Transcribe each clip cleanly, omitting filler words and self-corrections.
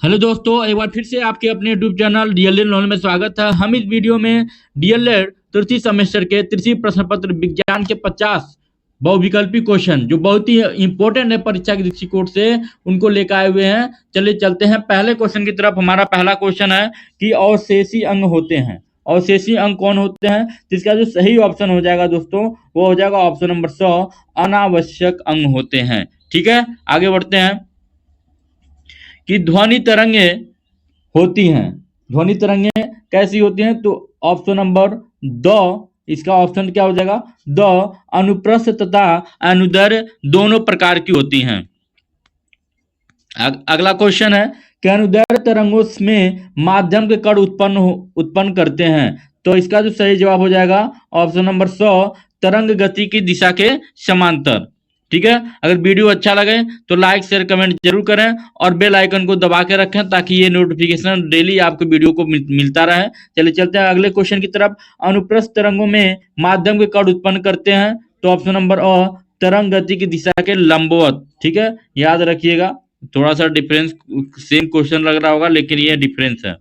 Hello दोस्तों, एक बार फिर से आपके अपने यूट्यूब चैनल डीएलएड नॉलेज में स्वागत है। हम इस वीडियो में डीएलएड तृतीय सेमेस्टर के तृतीय प्रश्न पत्र विज्ञान के 50 बहुविकल्पी क्वेश्चन जो बहुत ही इंपॉर्टेंट है परीक्षा के दृष्टिकोण से, उनको लेकर आए हुए हैं। चलिए चलते हैं पहले क्वेश्चन की तरफ। हमारा पहला क्वेश्चन है कि अवशेषी अंग होते हैं। अवशेषी अंग कौन होते हैं? जिसका जो सही ऑप्शन हो जाएगा दोस्तों, वो हो जाएगा ऑप्शन नंबर 100, अनावश्यक अंग होते हैं। ठीक है, आगे बढ़ते हैं कि ध्वनि तरंगे होती हैं। ध्वनि तरंगे कैसी होती हैं? तो ऑप्शन नंबर द, इसका ऑप्शन क्या हो जाएगा? द अनुप्रस्थ तथा अनुदैर्घ्य दोनों प्रकार की होती हैं। अगला क्वेश्चन है कि अनुदैर्घ्य तरंगों में माध्यम के कण उत्पन्न करते हैं। तो इसका जो सही जवाब हो जाएगा ऑप्शन नंबर 100, तरंग गति की दिशा के समांतर। ठीक है, अगर वीडियो अच्छा लगे तो लाइक शेयर कमेंट जरूर करें और बेल आइकन को दबा के रखें ताकि ये नोटिफिकेशन डेली आपको वीडियो को मिलता रहे। चलिए चलते हैं अगले क्वेश्चन की तरफ। अनुप्रस्थ तरंगों में माध्यम के कण उत्पन्न करते हैं। तो ऑप्शन नंबर अ, तरंग गति की दिशा के लंबवत। ठीक है, याद रखिएगा। थोड़ा सा डिफरेंस, सेम क्वेश्चन लग रहा होगा लेकिन ये डिफरेंस है।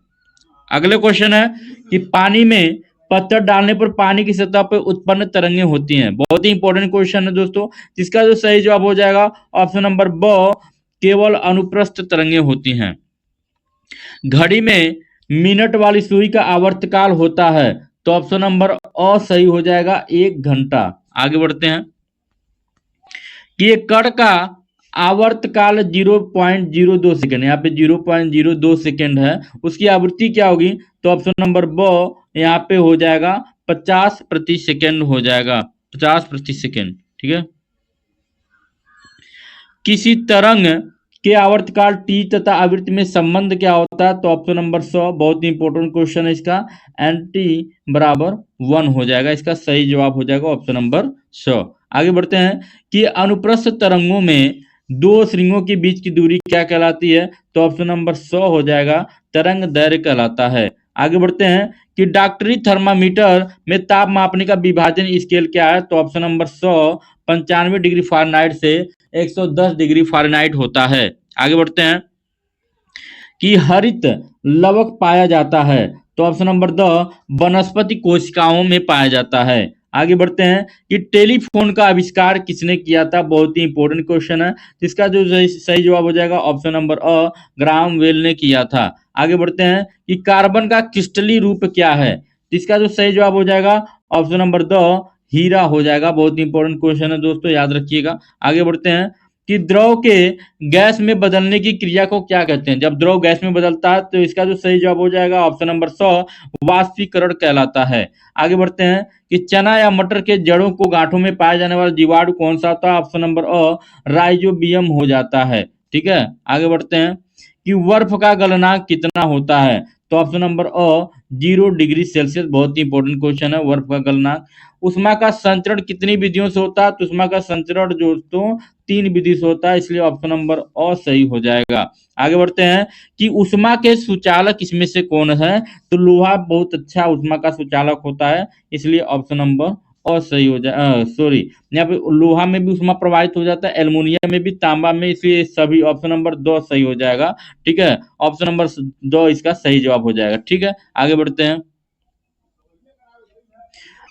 अगले क्वेश्चन है कि पानी में पत्थर डालने पर पानी की सतह पर उत्पन्न तरंगें होती हैं। बहुत ही इंपॉर्टेंट क्वेश्चन है दोस्तों, जिसका जो सही जवाब हो जाएगा ऑप्शन नंबर ब, केवल अनुप्रस्थ तरंगें होती हैं। घड़ी में मिनट वाली सुई का आवर्तकाल होता है। तो ऑप्शन नंबर अ सही हो जाएगा, 1 घंटा। आगे बढ़ते हैं कि एक कण का आवर्तकाल 0.02 सेकेंड, यहाँ पे 0.02 सेकेंड है। उसकी आवृत्ति क्या होगी? तो ऑप्शन नंबर ब यहाँ पे हो जाएगा 50 प्रति सेकेंड हो जाएगा, 50 प्रति सेकेंड। ठीक है, किसी तरंग के आवर्तकाल टी तथा आवृत्ति में संबंध क्या होता है? तो ऑप्शन नंबर 100, बहुत ही इंपॉर्टेंट क्वेश्चन है इसका, एन टी बराबर 1 हो जाएगा। इसका सही जवाब हो जाएगा ऑप्शन नंबर 100। आगे बढ़ते हैं कि अनुप्रस्थ तरंगों में दो श्रृंगों के बीच की दूरी क्या कहलाती है? तो ऑप्शन नंबर 100 हो जाएगा, तरंग दैर्घ्य कहलाता है। आगे बढ़ते हैं कि डॉक्टरी थर्मामीटर में ताप मापने का विभाजन स्केल क्या है? तो ऑप्शन नंबर 100 95 डिग्री फ़ारेनहाइट से 110 डिग्री फ़ारेनहाइट होता है। आगे बढ़ते हैं कि हरित लवक पाया जाता है। तो ऑप्शन नंबर द, वनस्पति कोशिकाओं में पाया जाता है। आगे बढ़ते हैं कि टेलीफोन का आविष्कार किसने किया था? बहुत ही इंपॉर्टेंट क्वेश्चन है, जिसका जो सही जवाब हो जाएगा ऑप्शन नंबर अ, ग्राहम बेल ने किया था। आगे बढ़ते हैं कि कार्बन का क्रिस्टलीय रूप क्या है? जिसका जो सही जवाब हो जाएगा ऑप्शन नंबर द, हीरा हो जाएगा। बहुत ही इंपॉर्टेंट क्वेश्चन है दोस्तों, याद रखिएगा। आगे बढ़ते हैं कि द्रव के गैस में बदलने की क्रिया को क्या कहते हैं? जब द्रव गैस में बदलता है तो इसका जो सही जवाब हो जाएगा ऑप्शन नंबर 100, वाष्पीकरण कहलाता है। आगे बढ़ते हैं कि चना या मटर के जड़ों को गांठों में पाया जाने वाला जीवाणु कौन सा होता है? ऑप्शन नंबर अ, राइजोबियम हो जाता है। ठीक है, आगे बढ़ते हैं कि बर्फ का गलनांक कितना होता है? तो ऑप्शन नंबर अ, 0 डिग्री सेल्सियस। बहुत ही इंपॉर्टेंट क्वेश्चन है, बर्फ का गलनांक। उष्मा का संचरण कितनी विधियों से होता है? तो उष्मा का संचरण दोस्तों 3 विधि से होता है, इसलिए ऑप्शन नंबर अ सही हो जाएगा। आगे बढ़ते हैं कि उष्मा के सुचालक इसमें से कौन है? तो लोहा बहुत अच्छा उष्मा का सुचालक होता है, इसलिए ऑप्शन नंबर अ सही हो जाए। सॉरी, यहाँ पे लोहा में भी उष्मा प्रवाहित हो जाता है, एल्युमिनियम में भी, तांबा में, इसलिए सभी ऑप्शन नंबर 2 सही हो जाएगा। ठीक है, ऑप्शन नंबर 2 इसका सही जवाब हो जाएगा। ठीक है, आगे बढ़ते हैं।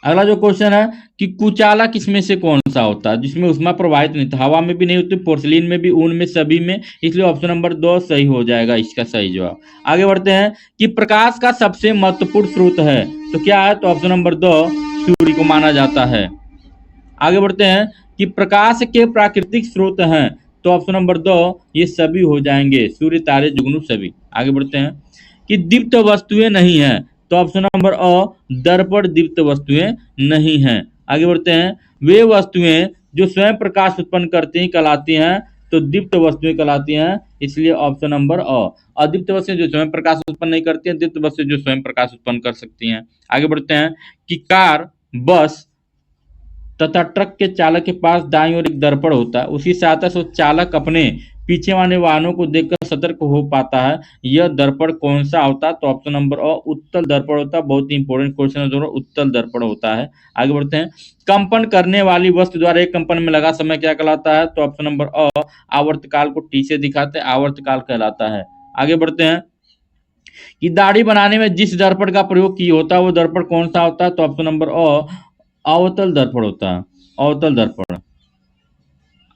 अगला जो क्वेश्चन है कि कुचाला किसमें से कौन सा होता है जिसमें उष्मा प्रवाहित नहीं था? हवा में भी नहीं होती, पोर्सिलीन में भी, ऊन में, सभी में, इसलिए ऑप्शन नंबर 2 सही हो जाएगा इसका सही जवाब। आगे बढ़ते हैं कि प्रकाश का सबसे महत्वपूर्ण स्रोत है तो क्या है? तो ऑप्शन नंबर 2 सूर्य को माना जाता है। आगे बढ़ते हैं कि प्रकाश के प्राकृतिक स्रोत हैं। तो ऑप्शन नंबर 2 ये सभी हो जाएंगे, सूर्य, तारे, जुगनू, सभी। आगे बढ़ते हैं कि दीप्त वस्तुएं नहीं हैं। तो ऑप्शन नंबर अ, दर्पण दीप्त वस्तुएं नहीं हैं। आगे बढ़ते हैं, वे वस्तुएं जो स्वयं प्रकाश उत्पन्न करती कहलाती हैं। तो दीप्त वस्तुएं कहलाती हैं, इसलिए ऑप्शन नंबर अ। अदीप्त वस्तुएं जो स्वयं प्रकाश उत्पन्न नहीं करती हैं, दीप्त वस्तुएं जो स्वयं प्रकाश उत्पन्न कर सकती हैं। आगे बढ़ते हैं कि कार, बस तथा ट्रक के चालक के पास दाईं ओर एक दर्पण होता है, उसकी सहायता से चालक अपने पीछे वाले वाहनों को देखकर सतर्क हो पाता है। यह दर्पण कौन सा होता है? तो ऑप्शन नंबर अ, उत्तल दर्पण होता है। बहुत ही इंपॉर्टेंट क्वेश्चन है दोनों, उत्तल दर्पण होता है। आगे बढ़ते हैं, कंपन करने वाली वस्तु द्वारा एक कंपन में लगा समय क्या कहलाता है? तो ऑप्शन नंबर अ, आवर्तकाल को टी से दिखाते हैं, आवर्तकाल कहलाता है। आगे बढ़ते हैं कि दाढ़ी बनाने में जिस दर्पण का प्रयोग किया होता है वो दर्पण कौन सा होता है, तो ऑप्शन नंबर अवतल दर्पण होता है, अवतल दर्पण।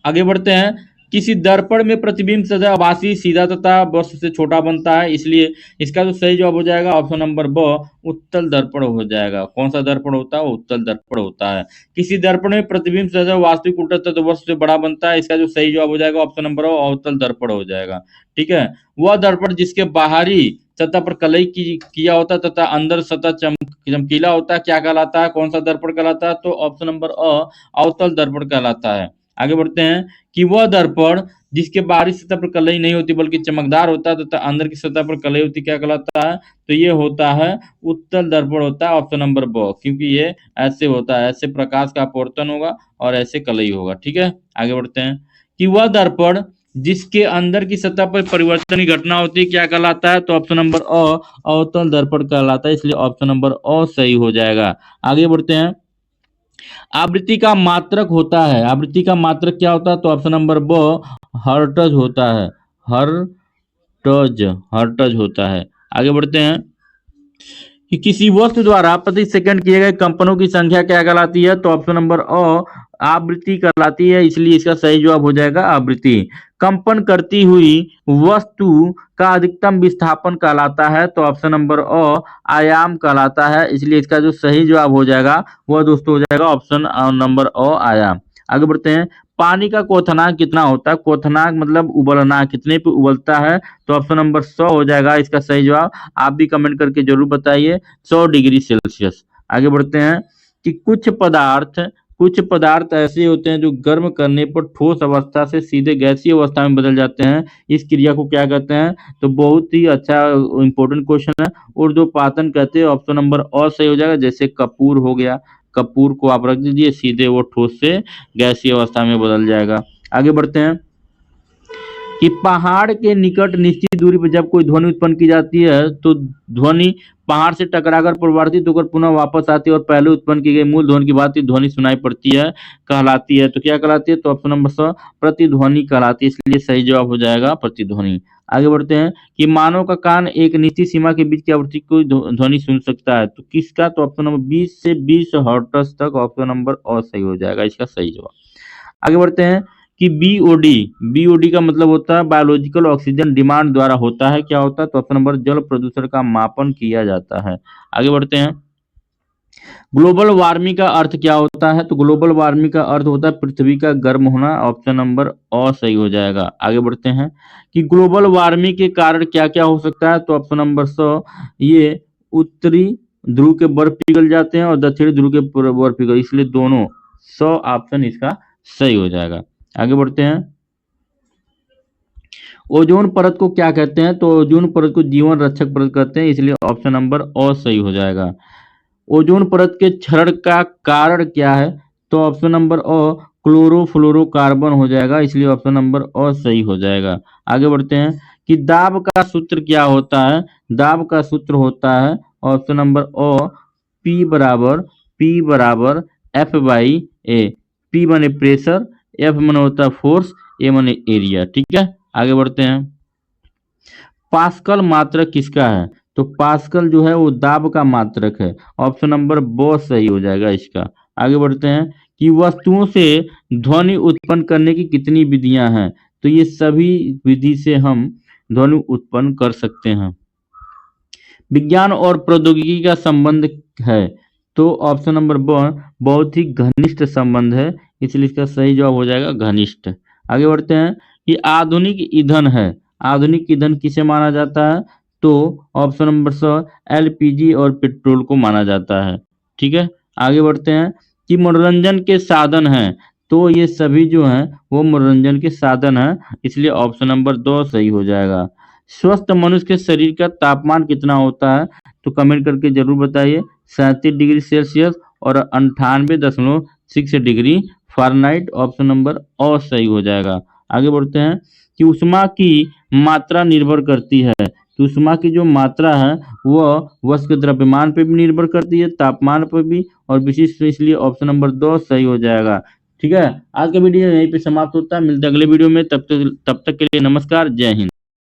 आगे बढ़ते हैं, किसी दर्पण में प्रतिबिंब सदैव आभासी, सीधा तथा वस्तु से छोटा बनता है, इसलिए इसका जो सही जवाब हो जाएगा ऑप्शन नंबर ब उत्तल दर्पण हो जाएगा। कौन सा दर्पण होता है, उत्तल दर्पण होता है। किसी दर्पण में प्रतिबिंब सदैव वास्तविक उल्टा तथा वस्तु से बड़ा बनता है, इसका जो सही जवाब हो जाएगा ऑप्शन नंबर अवतल दर्पण हो जाएगा। ठीक है, वह दर्पण जिसके बाहरी सतह पर कलई किया होता है तथा अंदर सतह चमकीला होता है क्या कहलाता है, कौन सा दर्पण कहलाता है, तो ऑप्शन नंबर अवतल दर्पण कहलाता है। आगे बढ़ते हैं कि वह दर्पण जिसके बाहरी सतह पर कलई नहीं होती बल्कि चमकदार होता है तथा अंदर की सतह पर कलई होती क्या कहलाता है, तो ये होता है उत्तल दर्पण होता है, ऑप्शन नंबर ब, क्योंकि ये ऐसे होता है, ऐसे प्रकाश का अपवर्तन होगा और ऐसे कलई होगा। ठीक है, आगे बढ़ते हैं कि वह दर्पण जिसके अंदर की सतह पर परिवर्तन की घटना होती है क्या कहलाता है, तो ऑप्शन नंबर अवतल दर्पण कहलाता है, इसलिए ऑप्शन नंबर अ सही हो जाएगा। आगे बढ़ते हैं, आवृत्ति का मात्रक होता है, आवृत्ति का मात्रक क्या होता है, तो ऑप्शन नंबर ब हर्ट्ज होता है, हर्ट्ज होता है। आगे बढ़ते हैं कि किसी वस्तु द्वारा प्रति सेकंड किए गए कंपनों की संख्या क्या कहलाती है, तो ऑप्शन नंबर आवृत्ति कहलाती है, इसलिए इसका सही जवाब हो जाएगा आवृत्ति। कंपन करती हुई वस्तु का अधिकतम विस्थापन कहलाता है, तो ऑप्शन नंबर आयाम कहलाता है, इसलिए इसका जो सही जवाब हो जाएगा वह दोस्तों हो जाएगा ऑप्शन नंबर आयाम। आगे बढ़ते हैं, पानी का क्वथनांक कितना होता है, क्वथनांक मतलब उबलना, कितने पे उबलता है, तो ऑप्शन नंबर 100 हो जाएगा इसका सही जवाब। आप भी कमेंट करके जरूर बताइए, 100 डिग्री सेल्सियस। आगे बढ़ते हैं कि कुछ पदार्थ ऐसे होते हैं जो गर्म करने पर ठोस अवस्था से सीधे गैसीय अवस्था में बदल जाते हैं, इस क्रिया को क्या कहते हैं, तो बहुत ही अच्छा इंपॉर्टेंट क्वेश्चन है, ऊर्ध्वपातन कहते हैं, ऑप्शन नंबर और सही हो जाएगा। जैसे कपूर हो गया, कपूर को आप रख दीजिए, सीधे वो ठोस से गैसीय अवस्था में बदल जाएगा। आगे बढ़ते हैं कि पहाड़ के निकट निश्चित दूरी पर जब कोई ध्वनि उत्पन्न की जाती है तो ध्वनि पहाड़ से टकराकर परिवर्तित होकर पुनः वापस आती है और पहले उत्पन्न की गई मूल ध्वनि की बात ध्वनि सुनाई पड़ती है कहलाती है, तो क्या कहलाती है, तो ऑप्शन नंबर 100 प्रतिध्वनि कहलाती है, इसलिए सही जवाब हो जाएगा प्रतिध्वनि। आगे बढ़ते हैं कि मानव का कान एक निश्चित सीमा के बीच की आवृत्ति को ध्वनि सुन सकता है, तो किसका, तो ऑप्शन नंबर 20 से 20 हर्ट्ज तक, ऑप्शन नंबर और सही हो जाएगा इसका सही जवाब। आगे बढ़ते हैं कि बीओडी का मतलब होता है बायोलॉजिकल ऑक्सीजन डिमांड द्वारा होता है, क्या होता है, तो ऑप्शन नंबर जल प्रदूषण का मापन किया जाता है। आगे बढ़ते हैं, ग्लोबल वार्मिंग का अर्थ क्या होता है, तो ग्लोबल वार्मिंग का अर्थ होता है पृथ्वी का गर्म होना, ऑप्शन नंबर सही हो जाएगा। आगे बढ़ते हैं कि ग्लोबल वार्मिंग के कारण क्या क्या हो सकता है, तो ऑप्शन नंबर 100 ये उत्तरी ध्रुव के बर्फ पिघल जाते हैं और दक्षिणी ध्रुव के बर्फ पिघल, इसलिए दोनों 100 ऑप्शन इसका सही हो जाएगा। आगे बढ़ते हैं, ओजोन परत को क्या कहते हैं, तो ओजोन परत को जीवन रक्षक परत कहते हैं, इसलिए ऑप्शन नंबर सही हो जाएगा। ओजोन परत के क्षरण का कारण क्या है, तो ऑप्शन नंबर क्लोरोफ्लोरोकार्बन हो जाएगा, इसलिए ऑप्शन नंबर सही हो जाएगा। आगे बढ़ते हैं कि दाब का सूत्र क्या होता है, दाब का सूत्र होता है ऑप्शन नंबर P बराबर F/A, P माने प्रेशर, F माने होता है फोर्स, A माने एरिया। ठीक है, आगे बढ़ते हैं, पास्कल मात्रक किसका है, तो पास्कल जो है वो दाब का मात्रक है, ऑप्शन नंबर ब सही हो जाएगा इसका। आगे बढ़ते हैं कि वस्तुओं से ध्वनि उत्पन्न करने की कितनी विधियां हैं, तो ये सभी विधि से हम ध्वनि उत्पन्न कर सकते हैं। विज्ञान और प्रौद्योगिकी का संबंध है, तो ऑप्शन नंबर ब बहुत ही घनिष्ठ संबंध है, इसलिए इसका सही जवाब हो जाएगा घनिष्ठ। आगे बढ़ते हैं कि आधुनिक ईंधन है, आधुनिक ईंधन किसे माना जाता है, तो ऑप्शन नंबर 100 एलपीजी और पेट्रोल को माना जाता है। ठीक है, आगे बढ़ते हैं कि मनोरंजन के साधन हैं, तो ये सभी जो हैं वो मनोरंजन के साधन हैं, इसलिए ऑप्शन नंबर 2 सही हो जाएगा। स्वस्थ मनुष्य के शरीर का तापमान कितना होता है, तो कमेंट करके जरूर बताइए, 37 डिग्री सेल्सियस और 98.6 डिग्री फ़ारेनहाइट, ऑप्शन नंबर सही हो जाएगा। आगे बढ़ते हैं कि ऊष्मा की मात्रा निर्भर करती है, तो ऊष्मा की जो मात्रा है वह वस्तु के द्रव्यमान पर भी निर्भर करती है, तापमान पर भी और विशिष्ट, इसलिए ऑप्शन नंबर 2 सही हो जाएगा। ठीक है, आज का वीडियो यहीं पे समाप्त होता है, मिलते हैं अगले वीडियो में, तब तक के लिए नमस्कार, जय हिंद।